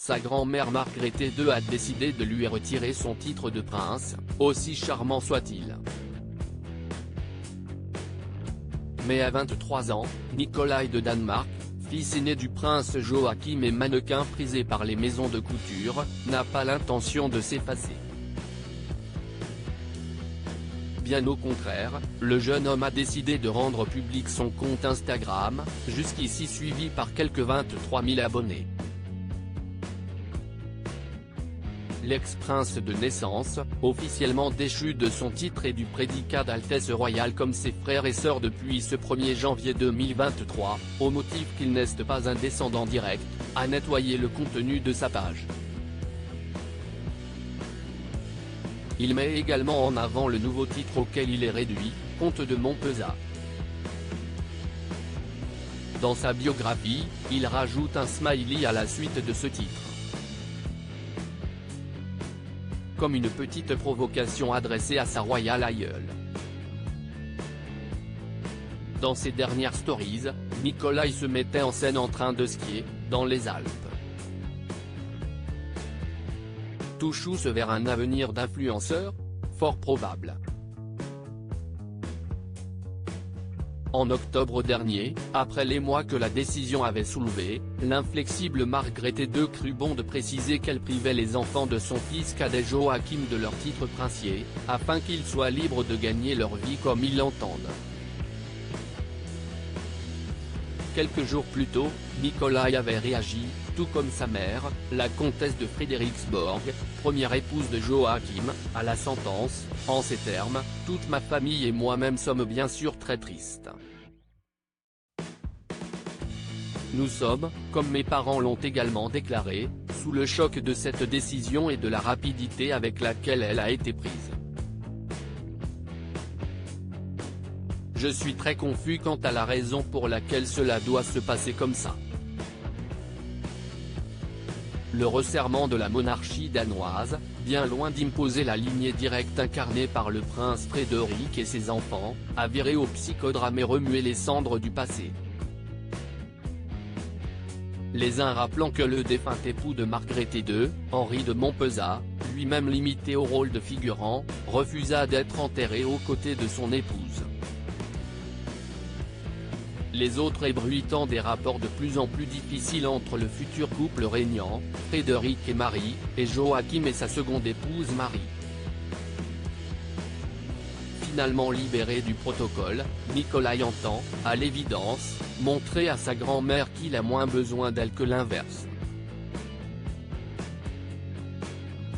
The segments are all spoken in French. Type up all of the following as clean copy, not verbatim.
sa grand-mère Margrethe II a décidé de lui retirer son titre de prince, aussi charmant soit-il. Mais à 23 ans, Nikolai de Danemark, fils aîné du prince Joachim et mannequin prisé par les maisons de couture, n'a pas l'intention de s'effacer. Bien au contraire, le jeune homme a décidé de rendre public son compte Instagram, jusqu'ici suivi par quelques 23 000 abonnés. L'ex-prince de naissance, officiellement déchu de son titre et du prédicat d'Altesse royale comme ses frères et sœurs depuis ce 1er janvier 2023, au motif qu'il n'est pas un descendant direct, a nettoyé le contenu de sa page. Il met également en avant le nouveau titre auquel il est réduit, comte de Montpezat. Dans sa biographie, il rajoute un smiley à la suite de ce titre. Comme une petite provocation adressée à sa royale aïeule. Dans ses dernières stories, Nikolai se mettait en scène en train de skier, dans les Alpes. Touche vers un avenir d'influenceur ? Fort probable. En octobre dernier, après les mois que la décision avait soulevé, l'inflexible Margrethe II crut bon de préciser qu'elle privait les enfants de son fils cadet Joachim de leur titre princier, afin qu'ils soient libres de gagner leur vie comme ils l'entendent. Quelques jours plus tôt, Nikolai avait réagi, tout comme sa mère, la comtesse de Frederiksborg, première épouse de Joachim, à la sentence, en ces termes, « Toute ma famille et moi-même sommes bien sûr très tristes. Nous sommes, comme mes parents l'ont également déclaré, sous le choc de cette décision et de la rapidité avec laquelle elle a été prise. Je suis très confus quant à la raison pour laquelle cela doit se passer comme ça. Le resserrement de la monarchie danoise, bien loin d'imposer la lignée directe incarnée par le prince Frédéric et ses enfants, a viré au psychodrame et remué les cendres du passé. Les uns rappelant que le défunt époux de Margrethe II, Henri de Montpezat, lui-même limité au rôle de figurant, refusa d'être enterré aux côtés de son épouse. Les autres ébruitant des rapports de plus en plus difficiles entre le futur couple régnant, Frédéric et Marie, et Joachim et sa seconde épouse Marie. Finalement libéré du protocole, Nikolai entend, à l'évidence, montrer à sa grand-mère qu'il a moins besoin d'elle que l'inverse.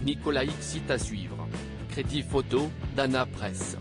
Nikolai cite à suivre. Crédit photo, Dana Presse.